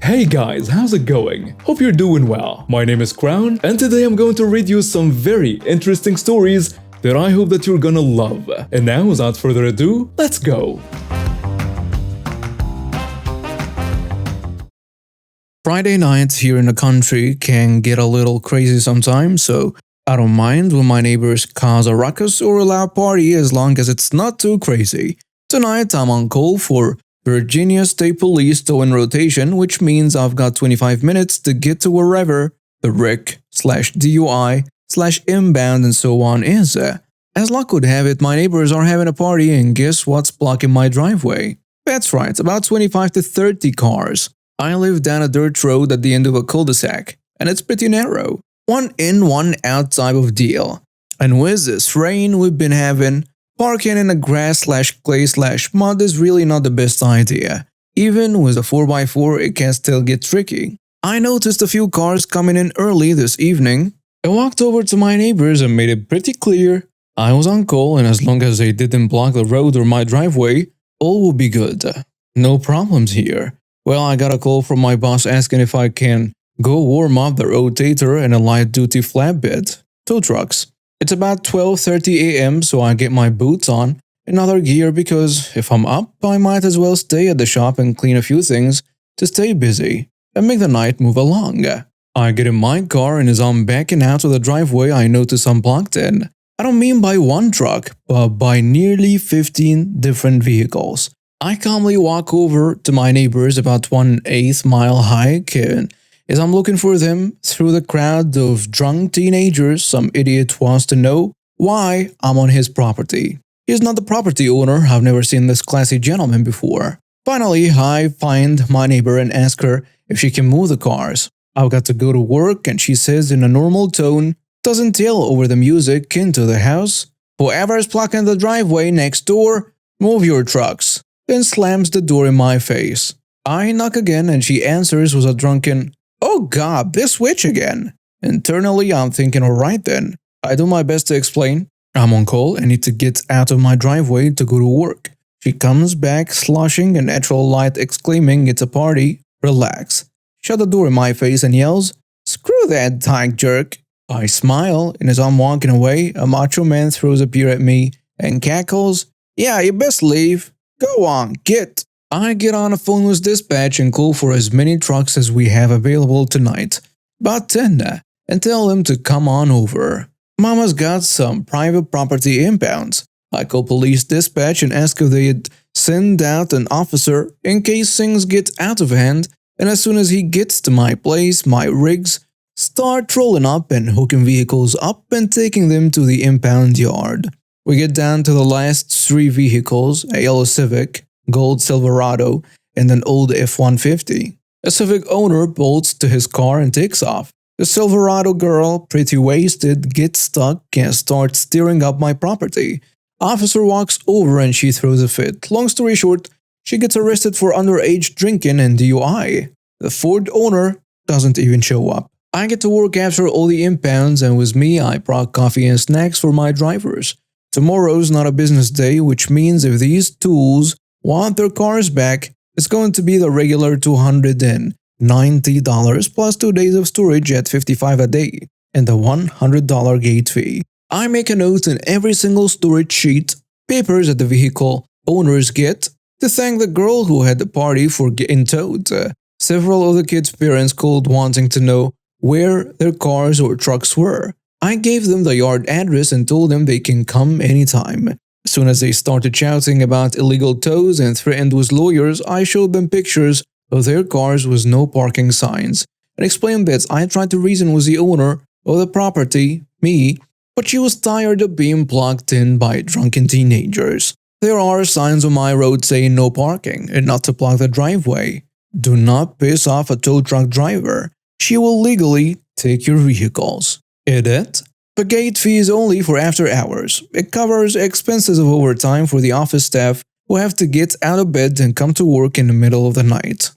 Hey guys, how's it going? Hope you're doing well. My name is Crown, and today I'm going to read you some very interesting stories that I hope that you're gonna love. And now, without further ado, let's go! Friday nights here in the country can get a little crazy sometimes, so I don't mind when my neighbors cause a ruckus or a loud party as long as it's not too crazy. Tonight I'm on call for Virginia State Police tow in rotation, which means I've got 25 minutes to get to wherever the wreck/DUI/inbound and so on is. As luck would have it, my neighbors are having a party, and guess what's blocking my driveway? That's right, about 25 to 30 cars. I live down a dirt road at the end of a cul-de-sac, and it's pretty narrow. One in, one out type of deal. And with this rain we've been having, parking in a grass/clay/mud is really not the best idea. Even with a 4x4, it can still get tricky. I noticed a few cars coming in early this evening. I walked over to my neighbors and made it pretty clear I was on call, and as long as they didn't block the road or my driveway, all will be good. No problems here. Well, I got a call from my boss asking if I can go warm up the rotator and a light-duty flatbed, tow trucks. It's about 12:30 a.m., so I get my boots on and other gear because if I'm up, I might as well stay at the shop and clean a few things to stay busy and make the night move along. I get in my car, and as I'm backing out of the driveway, I notice I'm blocked in. I don't mean by one truck, but by nearly 15 different vehicles. I calmly walk over to my neighbors about 1/8 mile hike, and as I'm looking for them through the crowd of drunk teenagers, some idiot wants to know why I'm on his property. He's not the property owner. I've never seen this classy gentleman before. Finally, I find my neighbor and ask her if she can move the cars. I've got to go to work, and she says in a normal tone, doesn't tell over the music into the house, "Whoever's blocking the driveway next door, move your trucks," then slams the door in my face. I knock again, and she answers with a drunken, "Oh God, this witch again." Internally, I'm thinking, alright then. I do my best to explain. I'm on call and need to get out of my driveway to go to work. She comes back sloshing in natural light, exclaiming, "It's a party, relax." Shut the door in my face and yells, "Screw that dyke jerk." I smile, and as I'm walking away, a macho man throws a beer at me and cackles, "Yeah, you best leave. Go on, get." I get on a phone with dispatch and call for as many trucks as we have available tonight, about 10, and tell them to come on over. Mama's got some private property inbounds. I call police dispatch and ask if they'd send out an officer in case things get out of hand, and as soon as he gets to my place, my rigs start rolling up and hooking vehicles up and taking them to the impound yard. We get down to the last 3 vehicles, a yellow Civic, gold Silverado, and an old F-150. A Civic owner bolts to his car and takes off. The Silverado girl, pretty wasted, gets stuck and starts steering up my property. Officer walks over and she throws a fit. Long story short, she gets arrested for underage drinking and DUI. The Ford owner doesn't even show up. I get to work after all the impounds, and with me I brought coffee and snacks for my drivers. Tomorrow's not a business day, which means if these tools want their cars back, it's going to be the regular $290 plus 2 days of storage at $55 a day, and the $100 gate fee. I make a note in every single storage sheet, papers that the vehicle owners get, to thank the girl who had the party for getting towed. Several of the kids' parents called wanting to know where their cars or trucks were. I gave them the yard address and told them they can come anytime. As soon as they started shouting about illegal tows and threatened with lawyers, I showed them pictures of their cars with no parking signs and explained that I tried to reason with the owner of the property, me, but she was tired of being blocked in by drunken teenagers. There are signs on my road saying no parking and not to block the driveway. Do not piss off a tow truck driver. She will legally take your vehicles. Edit. The gate fee is only for after hours. It covers expenses of overtime for the office staff who have to get out of bed and come to work in the middle of the night.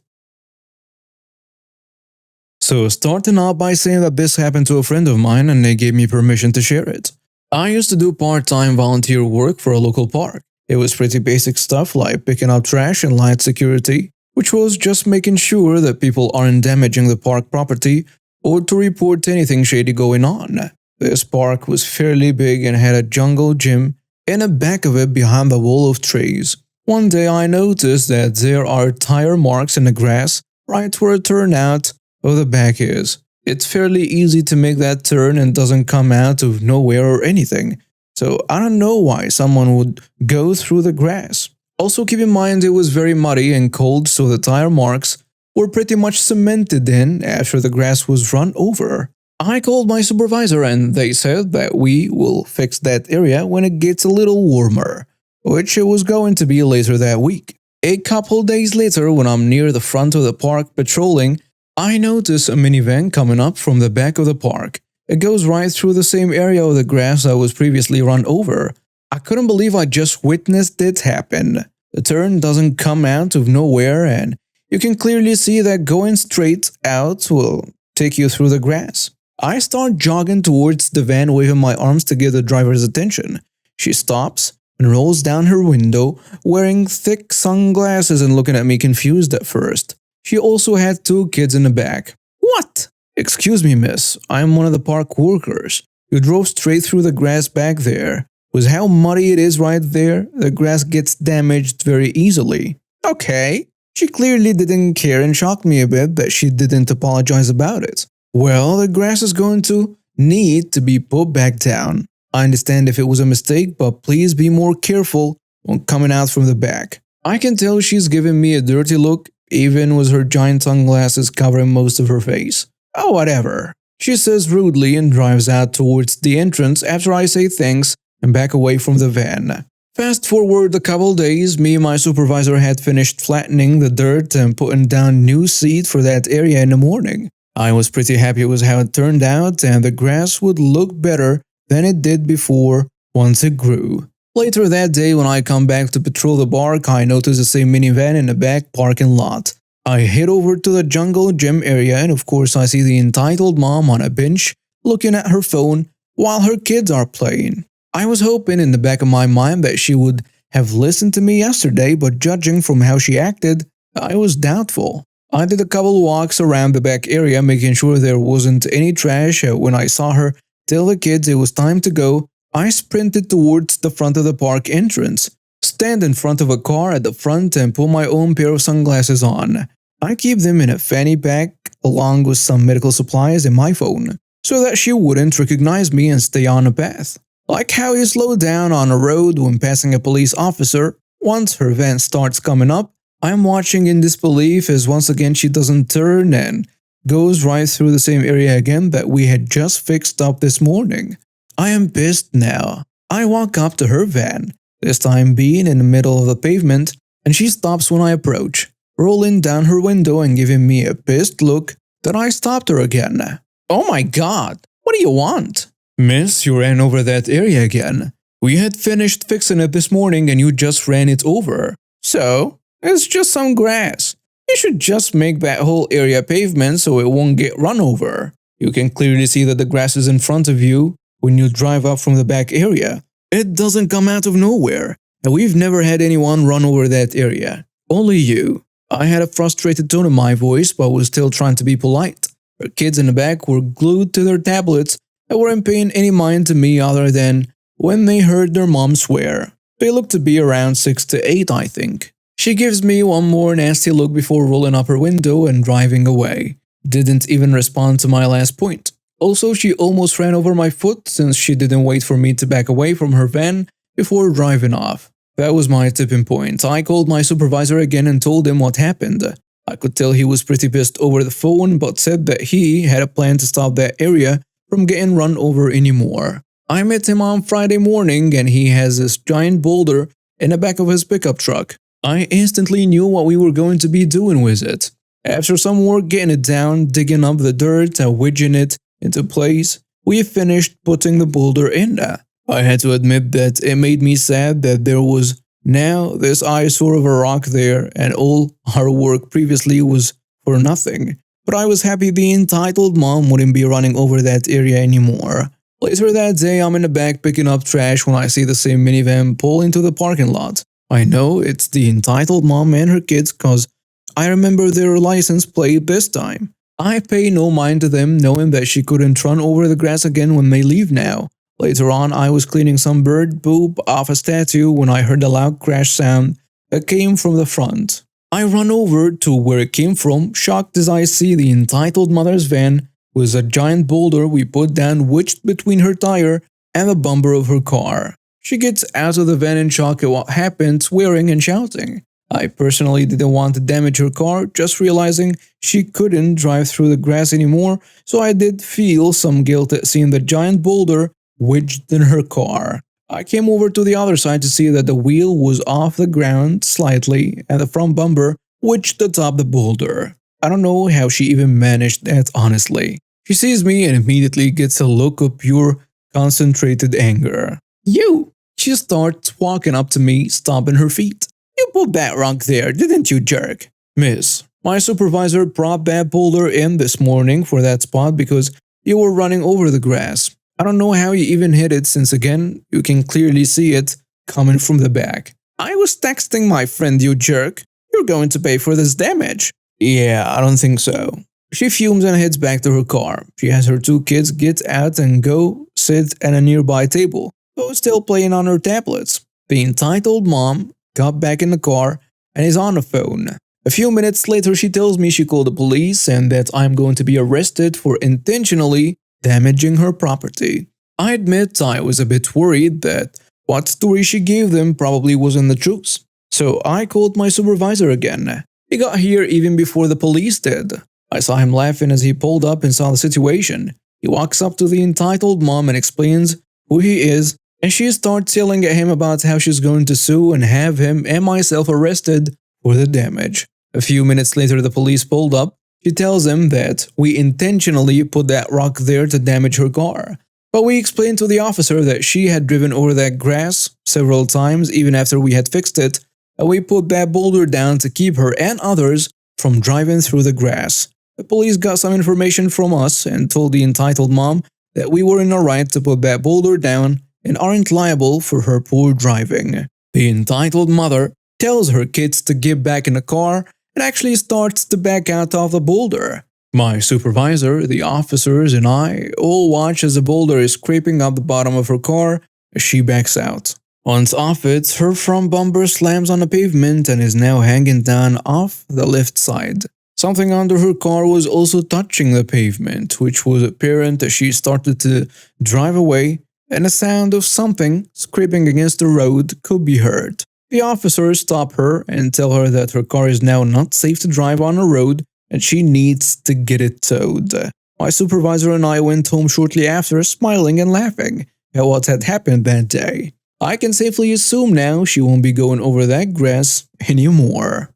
So starting out by saying that this happened to a friend of mine and they gave me permission to share it. I used to do part-time volunteer work for a local park. It was pretty basic stuff like picking up trash and light security. which was just making sure that people aren't damaging the park property or to report anything shady going on. This park was fairly big and had a jungle gym in the back of it behind the wall of trees. One day I noticed that there are tire marks in the grass right where a turnout of the back is. It's fairly easy to make that turn and doesn't come out of nowhere or anything. So I don't know why someone would go through the grass. Also keep in mind it was very muddy and cold, so the tire marks were pretty much cemented in after the grass was run over. I called my supervisor and they said that we will fix that area when it gets a little warmer, which it was going to be later that week. A couple days later, when I'm near the front of the park patrolling, I notice a minivan coming up from the back of the park. It goes right through the same area of the grass that was previously run over. I couldn't believe I just witnessed it happen. The turn doesn't come out of nowhere and you can clearly see that going straight out will take you through the grass. I start jogging towards the van, waving my arms to get the driver's attention. She stops and rolls down her window, wearing thick sunglasses and looking at me confused at first. She also had 2 kids in the back. What? Excuse me, miss. I'm one of the park workers. You drove straight through the grass back there. With how muddy it is right there, the grass gets damaged very easily. Okay. She clearly didn't care and shocked me a bit that she didn't apologize about it. Well, the grass is going to need to be put back down. I understand if it was a mistake, but please be more careful when coming out from the back. I can tell she's giving me a dirty look, even with her giant sunglasses covering most of her face. Oh, whatever. She says rudely and drives out towards the entrance after I say thanks and back away from the van. Fast forward a couple days, me and my supervisor had finished flattening the dirt and putting down new seed for that area in the morning. I was pretty happy with how it turned out and the grass would look better than it did before once it grew. Later that day when I come back to patrol the park, I notice the same minivan in the back parking lot. I head over to the jungle gym area and of course I see the entitled mom on a bench looking at her phone while her kids are playing. I was hoping in the back of my mind that she would have listened to me yesterday, but judging from how she acted, I was doubtful. I did a couple walks around the back area making sure there wasn't any trash. When I saw her tell the kids it was time to go, I sprinted towards the front of the park entrance, stand in front of a car at the front and pull my own pair of sunglasses on. I keep them in a fanny pack along with some medical supplies and my phone, so that she wouldn't recognize me and stay on the path. Like how you slow down on a road when passing a police officer, once her van starts coming up, I'm watching in disbelief as once again she doesn't turn and goes right through the same area again that we had just fixed up this morning. I am pissed now. I walk up to her van, this time being in the middle of the pavement, and she stops when I approach, rolling down her window and giving me a pissed look that I stopped her again. Oh my god, what do you want? Miss, you ran over that area again. We had finished fixing it this morning and you just ran it over. So? It's just some grass. You should just make that whole area pavement so it won't get run over. You can clearly see that the grass is in front of you when you drive up from the back area. It doesn't come out of nowhere, and we've never had anyone run over that area. Only you. I had a frustrated tone in my voice but was still trying to be polite. Her kids in the back were glued to their tablets and weren't paying any mind to me other than when they heard their mom swear. They looked to be around 6 to 8, I think. She gives me one more nasty look before rolling up her window and driving away. Didn't even respond to my last point. Also, she almost ran over my foot since she didn't wait for me to back away from her van before driving off. That was my tipping point. I called my supervisor again and told him what happened. I could tell he was pretty pissed over the phone but said that he had a plan to stop that area from getting run over anymore. I met him on Friday morning and he has this giant boulder in the back of his pickup truck. I instantly knew what we were going to be doing with it. After some work getting it down, digging up the dirt and wedging it into place, we finished putting the boulder in there. I had to admit that it made me sad that there was now this eyesore of a rock there and all our work previously was for nothing. But I was happy the entitled mom wouldn't be running over that area anymore. Later that day, I'm in the back picking up trash when I see the same minivan pull into the parking lot. I know it's the entitled mom and her kids cause I remember their license plate this time. I pay no mind to them knowing that she couldn't run over the grass again when they leave now. Later on, I was cleaning some bird poop off a statue when I heard a loud crash sound that came from the front. I run over to where it came from, shocked as I see the entitled mother's van with a giant boulder we put down wedged between her tire and the bumper of her car. She gets out of the van in shock at what happened, swearing and shouting. I personally didn't want to damage her car, just realizing she couldn't drive through the grass anymore, so I did feel some guilt at seeing the giant boulder wedged in her car. I came over to the other side to see that the wheel was off the ground slightly and the front bumper wedged atop the boulder. I don't know how she even managed that, honestly. She sees me and immediately gets a look of pure, concentrated anger. You! She starts walking up to me, stomping her feet. You put that rock there, didn't you, jerk? Miss, my supervisor brought that boulder in this morning for that spot because you were running over the grass. I don't know how you even hit it since again, you can clearly see it coming from the back. I was texting my friend, you jerk. You're going to pay for this damage. Yeah, I don't think so. She fumes and heads back to her car. She has her two kids get out and go sit at a nearby table, both still playing on her tablets. The entitled mom got back in the car and is on the phone. A few minutes later, she tells me she called the police and that I'm going to be arrested for intentionally damaging her property. I admit I was a bit worried that what story she gave them probably wasn't the truth. So I called my supervisor again. He got here even before the police did. I saw him laughing as he pulled up and saw the situation. He walks up to the entitled mom and explains who he is, and she starts yelling at him about how she's going to sue and have him and myself arrested for the damage. A few minutes later, the police pulled up. She tells him that we intentionally put that rock there to damage her car. But we explained to the officer that she had driven over that grass several times even after we had fixed it, and we put that boulder down to keep her and others from driving through the grass. The police got some information from us and told the entitled mom that we were in the right to put that boulder down and aren't liable for her poor driving. The entitled mother tells her kids to get back in the car and actually starts to back out of the boulder. My supervisor, the officers, and I all watch as the boulder is scraping up the bottom of her car as she backs out. Once off it, her front bumper slams on the pavement and is now hanging down off the left side. Something under her car was also touching the pavement, which was apparent as she started to drive away, and the sound of something scraping against the road could be heard. The officers stop her and tell her that her car is now not safe to drive on a road and she needs to get it towed. My supervisor and I went home shortly after, smiling and laughing at what had happened that day. I can safely assume now she won't be going over that grass anymore.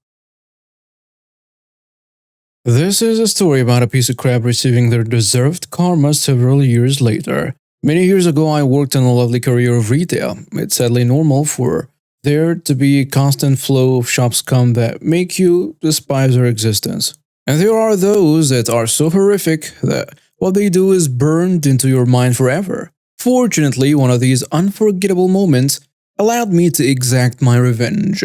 This is a story about a piece of crap receiving their deserved karma several years later. Many years ago, I worked in a lovely career of retail. It's sadly normal for there to be a constant flow of shop scum that make you despise their existence. And there are those that are so horrific that what they do is burned into your mind forever. Fortunately, one of these unforgettable moments allowed me to exact my revenge.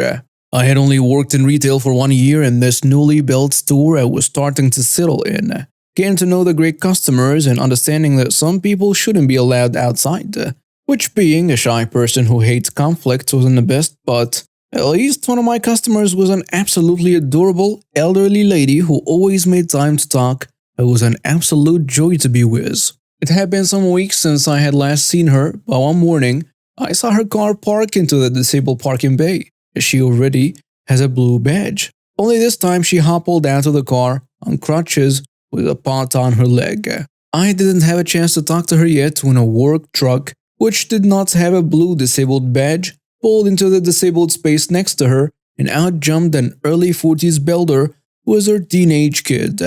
I had only worked in retail for 1 year in this newly built store I was starting to settle in. Getting to know the great customers and understanding that some people shouldn't be allowed outside. Which, being a shy person who hates conflict, wasn't the best, but at least one of my customers was an absolutely adorable elderly lady who always made time to talk. It was an absolute joy to be with. It had been some weeks since I had last seen her, but one morning, I saw her car park into the disabled parking bay. She already has a blue badge. Only this time she hobbled out of the car on crutches with a pot on her leg. I didn't have a chance to talk to her yet when a work truck, which did not have a blue disabled badge, pulled into the disabled space next to her and out jumped an early 40s builder who was her teenage kid.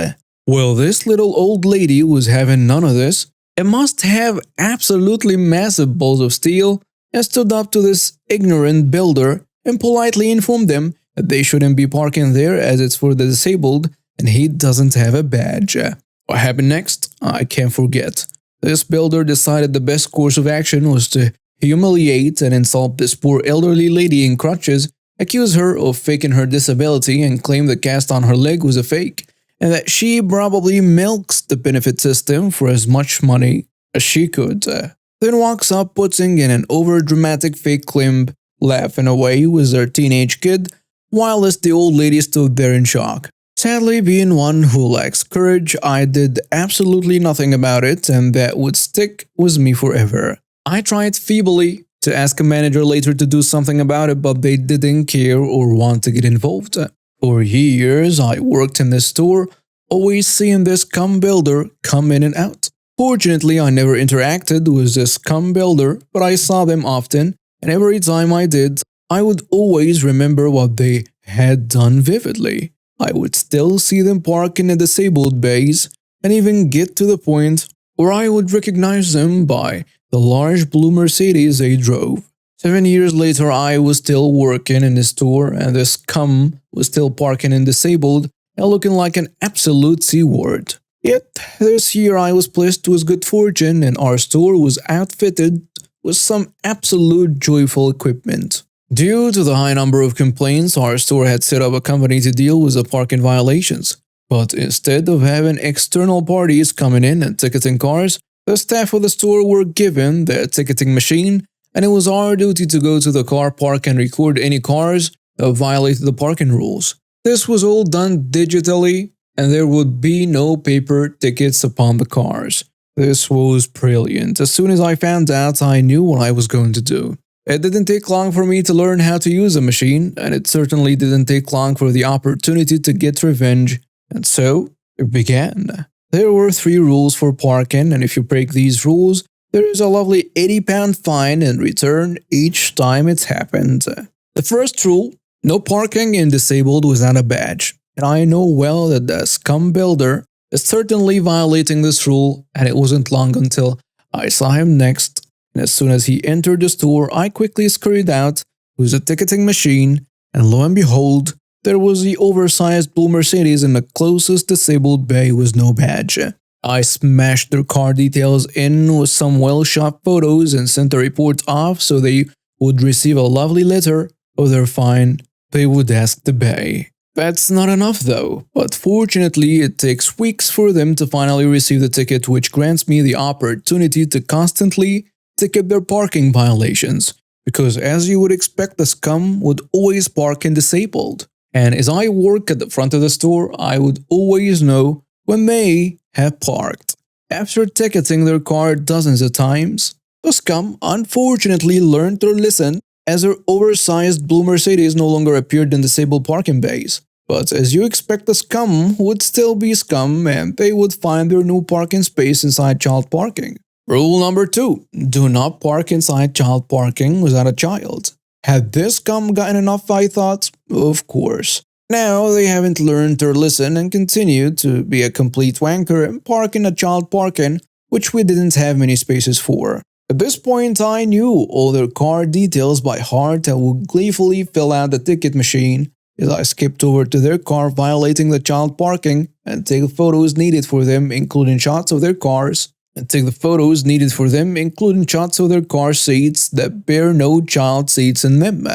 Well, this little old lady was having none of this and must have absolutely massive balls of steel and stood up to this ignorant builder and politely informed them that they shouldn't be parking there as it's for the disabled and he doesn't have a badge. What happened next? I can't forget. This builder decided the best course of action was to humiliate and insult this poor elderly lady in crutches accuse her of faking her disability and claim the cast on her leg was a fake, and that she probably milks the benefit system for as much money as she could. Then walks up putting in an over-dramatic fake claim, laughing away with their teenage kid, whilst the old lady stood there in shock. Sadly, being one who lacks courage, I did absolutely nothing about it, and that would stick with me forever. I tried feebly to ask a manager later to do something about it, but they didn't care or want to get involved. For years, I worked in this store, always seeing this scum builder come in and out. Fortunately, I never interacted with this scum builder, but I saw them often, and every time I did, I would always remember what they had done vividly. I would still see them park in the disabled bays, and even get to the point where I would recognize them by the large blue Mercedes they drove. 7 years later, I was still working in the store, and the scum was still parking in disabled and looking like an absolute C-word. Yet, this year I was blessed with good fortune, and our store was outfitted with some absolute joyful equipment. Due to the high number of complaints, our store had set up a company to deal with the parking violations. But instead of having external parties coming in and ticketing cars, the staff of the store were given the ticketing machine, and it was our duty to go to the car park and record any cars that violated the parking rules. This was all done digitally, and there would be no paper tickets upon the cars. This was brilliant. As soon as I found out, I knew what I was going to do. It didn't take long for me to learn how to use the machine, and it certainly didn't take long for the opportunity to get revenge. And so, it began. There were 3 rules for parking, and if you break these rules, there is a lovely £80 fine in return each time it's happened. The first rule, no parking in disabled without a badge. And I know well that the scum builder is certainly violating this rule, and it wasn't long until I saw him next. And as soon as he entered the store, I quickly scurried out with the ticketing machine, and lo and behold, there was the oversized blue Mercedes in the closest disabled bay with no badge. I smashed their car details in with some well-shot photos and sent the report off so they would receive a lovely letter of their fine they would ask the bay. That's not enough though, but fortunately it takes weeks for them to finally receive the ticket, which grants me the opportunity to constantly ticket their parking violations, because as you would expect, the scum would always park in disabled. And as I work at the front of the store, I would always know when they have parked. After ticketing their car dozens of times, the scum unfortunately learned their lesson, as their oversized blue Mercedes no longer appeared in disabled parking bays. But as you expect, the scum would still be scum, and they would find their new parking space inside child parking. Rule number 2. Do not park inside child parking without a child. Had this scum gotten enough, I thought? Of course. Now they haven't learned their lesson and continue to be a complete wanker and park in a child parking, which we didn't have many spaces for. At this point, I knew all their car details by heart and would gleefully fill out the ticket machine as I skipped over to their car violating the child parking and take the photos needed for them, including shots of their cars. Car seats that bear no child seats in them.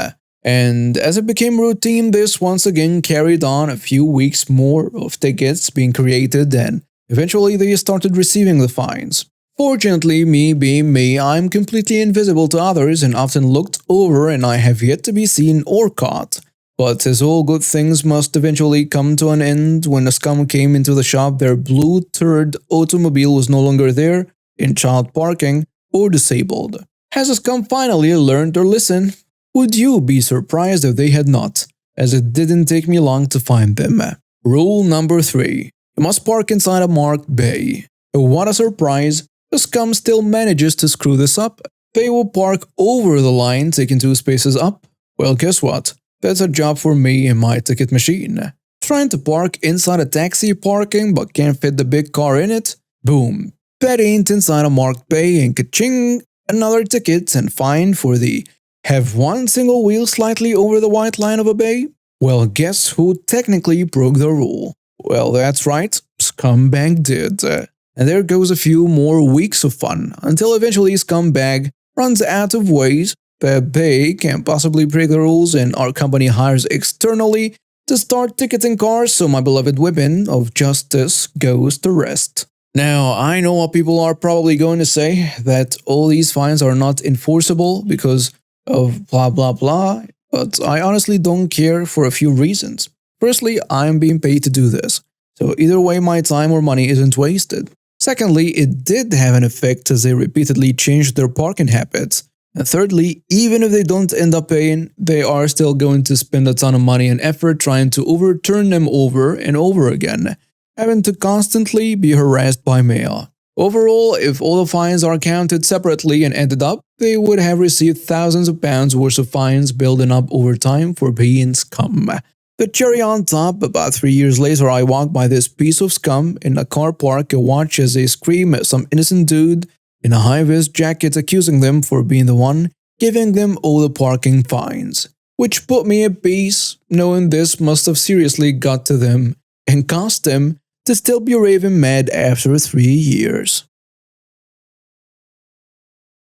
And as it became routine, this once again carried on a few weeks more of tickets being created, and eventually they started receiving the fines. Fortunately, me being me, I'm completely invisible to others and often looked over, and I have yet to be seen or caught. But as all good things must eventually come to an end, when the scum came into the shop, their blue turd automobile was no longer there, in child parking, or disabled. Has the scum finally learned their lesson? Would you be surprised if they had not, as it didn't take me long to find them. Rule number 3. You must park inside a marked bay. What a surprise, the scum still manages to screw this up. They will park over the line, taking 2 spaces up. Well, guess what? That's a job for me and my ticket machine. Trying to park inside a taxi parking but can't fit the big car in it? Boom. That ain't inside a marked bay, and ka-ching! Another ticket and fine for the have one single wheel slightly over the white line of a bay? Well, guess who technically broke the rule? Well, that's right, Scumbag did. And there goes a few more weeks of fun, until eventually Scumbag runs out of ways that they can't possibly break the rules and our company hires externally to start ticketing cars, so my beloved weapon of justice goes to rest. Now, I know what people are probably going to say, that all these fines are not enforceable because of blah blah blah, but I honestly don't care for a few reasons. Firstly, I'm being paid to do this, so either way my time or money isn't wasted. Secondly, it did have an effect as they repeatedly changed their parking habits. And thirdly, even if they don't end up paying, they are still going to spend a ton of money and effort trying to overturn them over and over again, having to constantly be harassed by mail. Overall, if all the fines are counted separately and added up, they would have received thousands of pounds worth of fines building up over time for being scum. The cherry on top, about 3 years later I walk by this piece of scum in a car park and watch as they scream at some innocent dude in a high-vis jacket accusing them for being the one giving them all the parking fines, which put me at peace knowing this must have seriously got to them and cost them to still be raving mad after 3 years.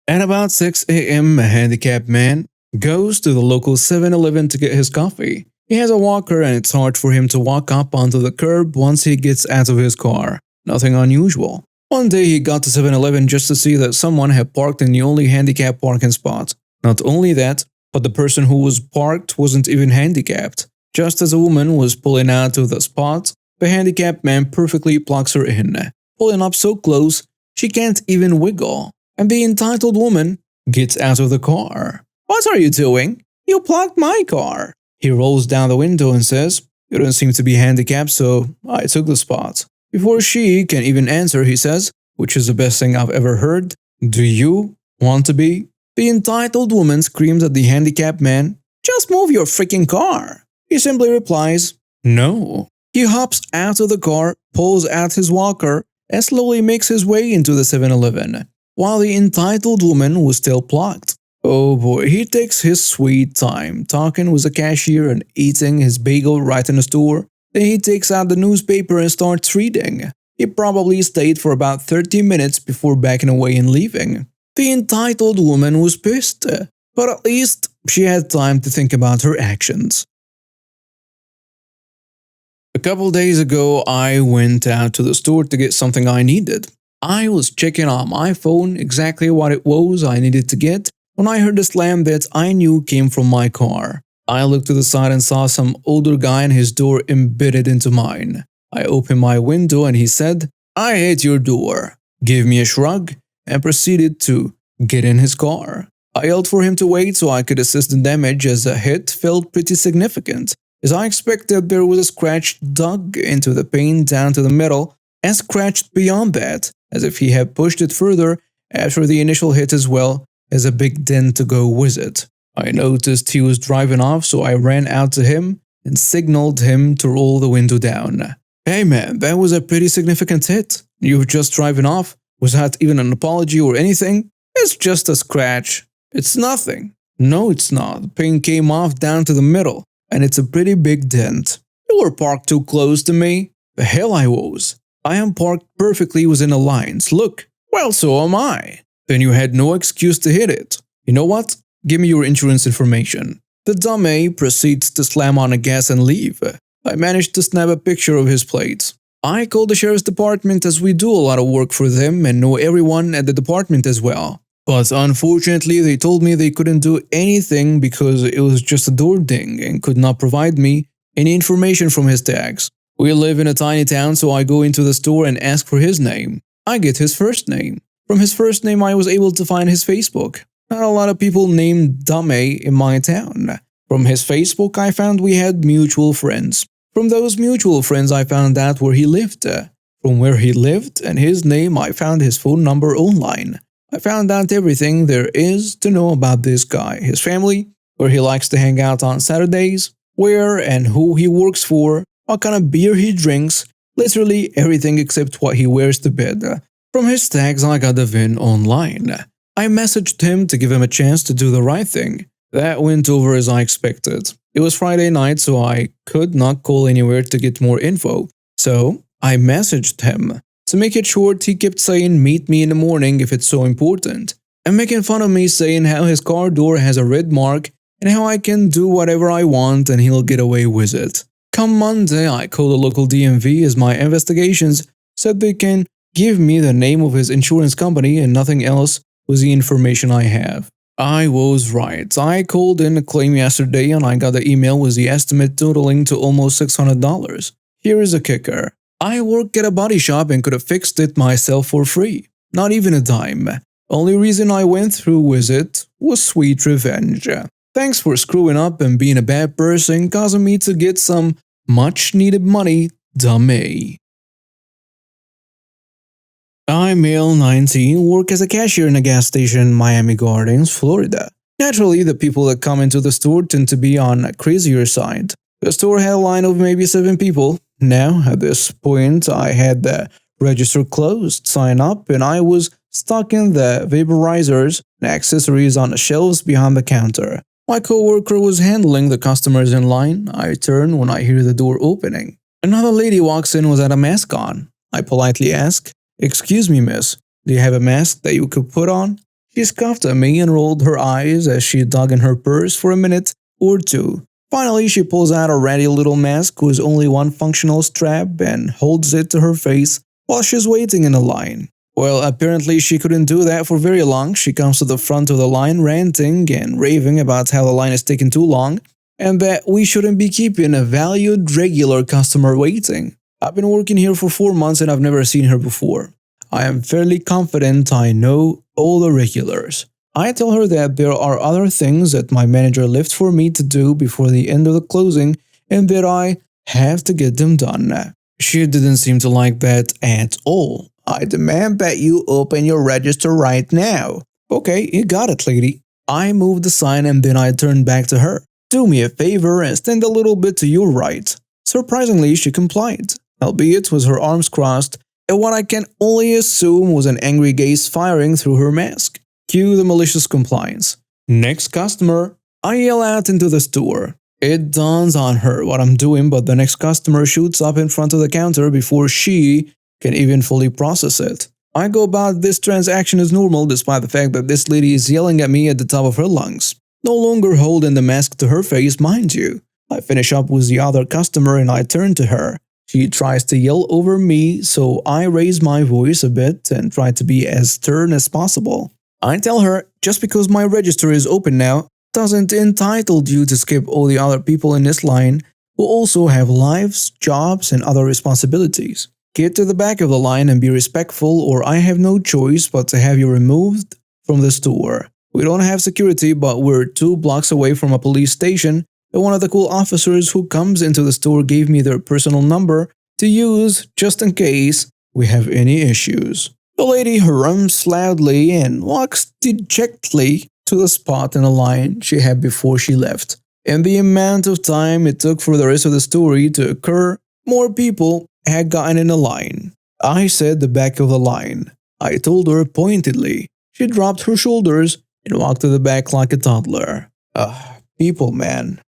At about 6 a.m., a handicapped man goes to the local 7-Eleven to get his coffee. He has a walker and it's hard for him to walk up onto the curb once he gets out of his car. Nothing unusual. One day he got to 7-Eleven just to see that someone had parked in the only handicapped parking spot. Not only that, but the person who was parked wasn't even handicapped. Just as a woman was pulling out of the spot, the handicapped man perfectly plugs her in, pulling up so close she can't even wiggle. And the entitled woman gets out of the car. "What are you doing? You plugged my car." He rolls down the window and says, "You don't seem to be handicapped, so I took the spot." Before she can even answer, he says, which is the best thing I've ever heard, "Do you want to be?" The entitled woman screams at the handicapped man, "Just move your freaking car." He simply replies, "No." He hops out of the car, pulls out his walker, and slowly makes his way into the 7-Eleven, while the entitled woman was still plugged. Oh boy, he takes his sweet time, talking with the cashier and eating his bagel right in the store. Then he takes out the newspaper and starts reading. He probably stayed for about 30 minutes before backing away and leaving. The entitled woman was pissed, but at least she had time to think about her actions. A couple days ago, I went out to the store to get something I needed. I was checking on my phone exactly what it was I needed to get when I heard a slam that I knew came from my car. I looked to the side and saw some older guy and his door embedded into mine. I opened my window and he said, "I hate your door," gave me a shrug, and proceeded to get in his car. I yelled for him to wait so I could assess the damage as the hit felt pretty significant. As I expected, there was a scratch dug into the paint down to the middle and scratched beyond that, as if he had pushed it further after the initial hit as well as a big dent to go with it. I noticed he was driving off, so I ran out to him and signaled him to roll the window down. "Hey man, that was a pretty significant hit. You were just driving off without even an apology or anything? It's just a scratch. It's nothing." "No, it's not. The paint came off down to the middle, and it's a pretty big dent." "You were parked too close to me." "The hell I was. I am parked perfectly within the lines. Look." "Well, so am I." "Then you had no excuse to hit it. You know what? Give me your insurance information." The dummy proceeds to slam on the gas and leave. I managed to snap a picture of his plates. I called the sheriff's department as we do a lot of work for them and know everyone at the department as well. But unfortunately, they told me they couldn't do anything because it was just a door ding and could not provide me any information from his tags. We live in a tiny town, so I go into the store and ask for his name. I get his first name. From his first name, I was able to find his Facebook. Not a lot of people named Dame in my town. From his Facebook, I found we had mutual friends. From those mutual friends, I found out where he lived. From where he lived and his name, I found his phone number online. I found out everything there is to know about this guy, his family, where he likes to hang out on Saturdays, where and who he works for, what kind of beer he drinks, literally everything except what he wears to bed. From his tags, I got the VIN online. I messaged him to give him a chance to do the right thing. That went over as I expected. It was Friday night, so I could not call anywhere to get more info. So I messaged him. To make it short, he kept saying meet me in the morning if it's so important. and making fun of me, saying how his car door has a red mark and how I can do whatever I want and he'll get away with it. Come Monday, I called the local DMV as my investigations said they can give me the name of his insurance company and nothing else was the information I have. I was right. I called in a claim yesterday and I got the email with the estimate totaling to almost $600. Here is a kicker. I work at a body shop and could have fixed it myself for free. Not even a dime. Only reason I went through with it was sweet revenge. Thanks for screwing up and being a bad person, causing me to get some much needed money, dummy. I, male 19, work as a cashier in a gas station in Miami Gardens, Florida. Naturally, the people that come into the store tend to be on a crazier side. The store had a line of maybe 7 people. Now, at this point, I had the register closed, sign up, and I was stocking the vaporizers and accessories on the shelves behind the counter. My coworker was handling the customers in line. I turn when I hear the door opening. Another lady walks in without a mask on. I politely ask, "Excuse me, miss, do you have a mask that you could put on?" She scoffed at me and rolled her eyes as she dug in her purse for a minute or two. Finally, she pulls out a ratty little mask with only one functional strap and holds it to her face while she's waiting in the line. Well, apparently she couldn't do that for very long. She comes to the front of the line ranting and raving about how the line is taking too long and that we shouldn't be keeping a valued regular customer waiting. I've been working here for 4 months and I've never seen her before. I am fairly confident I know all the regulars. I tell her that there are other things that my manager left for me to do before the end of the closing and that I have to get them done. She didn't seem to like that at all. "I demand that you open your register right now." "Okay, you got it, lady." I moved the sign and then I turned back to her. "Do me a favor and stand a little bit to your right." Surprisingly, she complied, albeit with her arms crossed, and what I can only assume was an angry gaze firing through her mask. Cue the malicious compliance. "Next customer." I yell out into the store. It dawns on her what I'm doing, but the next customer shoots up in front of the counter before she can even fully process it. I go about this transaction as normal despite the fact that this lady is yelling at me at the top of her lungs. No longer holding the mask to her face, mind you. I finish up with the other customer and I turn to her. She tries to yell over me, so I raise my voice a bit and try to be as stern as possible. I tell her, just because my register is open now, doesn't entitle you to skip all the other people in this line who also have lives, jobs, and other responsibilities. Get to the back of the line and be respectful or I have no choice but to have you removed from the store. We don't have security, but we're 2 blocks away from a police station, and one of the cool officers who comes into the store gave me their personal number to use just in case we have any issues. The lady harums loudly and walks dejectedly to the spot in the line she had before she left. In the amount of time it took for the rest of the story to occur, more people had gotten in the line. I said the back of the line. I told her pointedly. She dropped her shoulders and walked to the back like a toddler. People, man.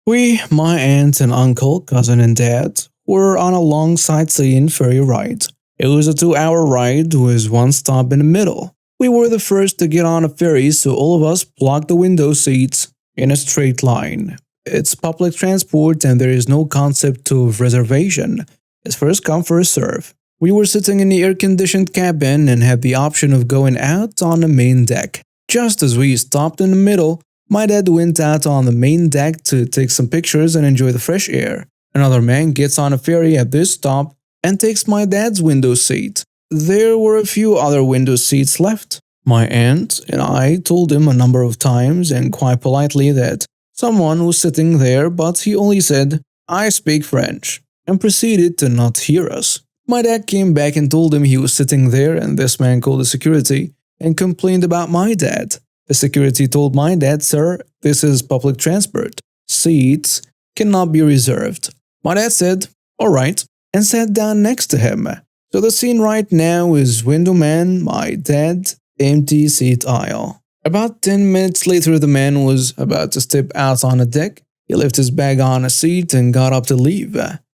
We, my aunt and uncle, cousin and dad, were on a long sightseeing ferry ride. It was a 2-hour ride with one stop in the middle. We were the first to get on a ferry, so all of us blocked the window seats in a straight line. It's public transport and there is no concept of reservation. It's first come, first serve. We were sitting in the air-conditioned cabin and had the option of going out on the main deck. Just as we stopped in the middle, my dad went out on the main deck to take some pictures and enjoy the fresh air. Another man gets on a ferry at this stop and takes my dad's window seat. There were a few other window seats left. My aunt and I told him a number of times and quite politely that someone was sitting there, but he only said, "I speak French," and proceeded to not hear us. My dad came back and told him he was sitting there, and this man called the security and complained about my dad. The security told my dad, "Sir, this is public transport. Seats cannot be reserved." My dad said, "Alright," and sat down next to him. So the scene right now is window man, my dad, empty seat aisle. About 10 minutes later, the man was about to step out on the deck. He left his bag on a seat and got up to leave.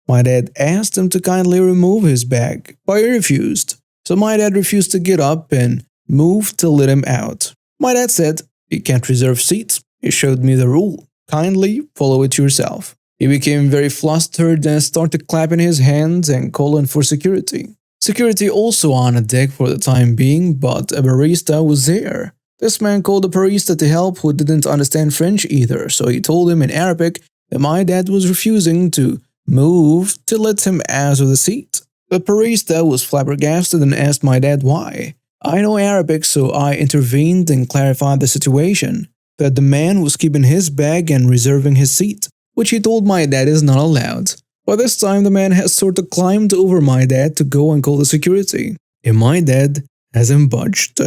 My dad asked him to kindly remove his bag, but he refused. So my dad refused to get up and move to let him out. My dad said, "You can't reserve seats. You showed me the rule. Kindly follow it yourself." He became very flustered and started clapping his hands and calling for security. Security also on a deck for the time being, but a barista was there. This man called the barista to help who didn't understand French either, so he told him in Arabic that my dad was refusing to move to let him out of the seat. The barista was flabbergasted and asked my dad why. I know Arabic, so I intervened and clarified the situation, that the man was keeping his bag and reserving his seat, which he told my dad is not allowed. By this time, the man has sort of climbed over my dad to go and call the security, and my dad hasn't budged.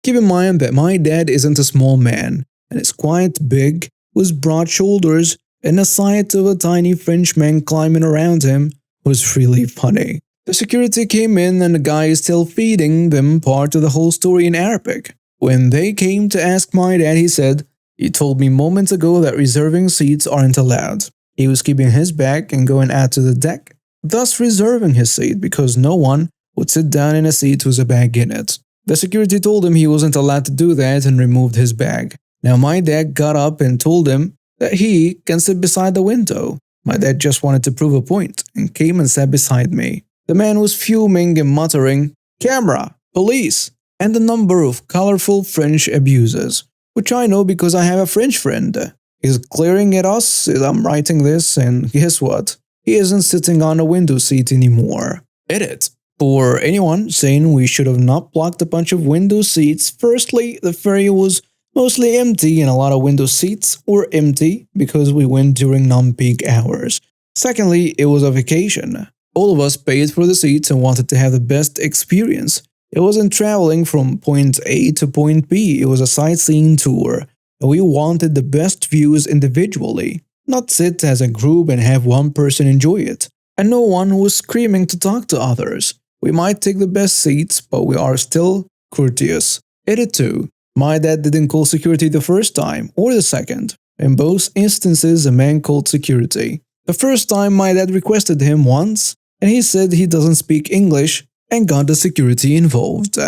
Keep in mind that my dad isn't a small man, and is quite big, with broad shoulders, and the sight of a tiny Frenchman climbing around him was really funny. The security came in and the guy is still feeding them part of the whole story in Arabic. When they came to ask my dad, he said, "You told me moments ago that reserving seats aren't allowed." He was keeping his bag and going out to the deck, thus reserving his seat because no one would sit down in a seat with a bag in it. The security told him he wasn't allowed to do that and removed his bag. Now my dad got up and told him that he can sit beside the window. My dad just wanted to prove a point and came and sat beside me. The man was fuming and muttering, "Camera, police," and a number of colorful French abuses, which I know because I have a French friend. He's glaring at us as I'm writing this, and guess what? He isn't sitting on a window seat anymore. Edit. For anyone saying we should have not blocked a bunch of window seats, firstly, the ferry was mostly empty and a lot of window seats were empty because we went during non-peak hours. Secondly, it was a vacation. All of us paid for the seats and wanted to have the best experience. It wasn't traveling from point A to point B, it was a sightseeing tour. And we wanted the best views individually, not sit as a group and have one person enjoy it. And no one was screaming to talk to others. We might take the best seats, but we are still courteous. Edit 2. My dad didn't call security the first time or the second. In both instances, a man called security. The first time my dad requested him once, and he said he doesn't speak English and got the security involved.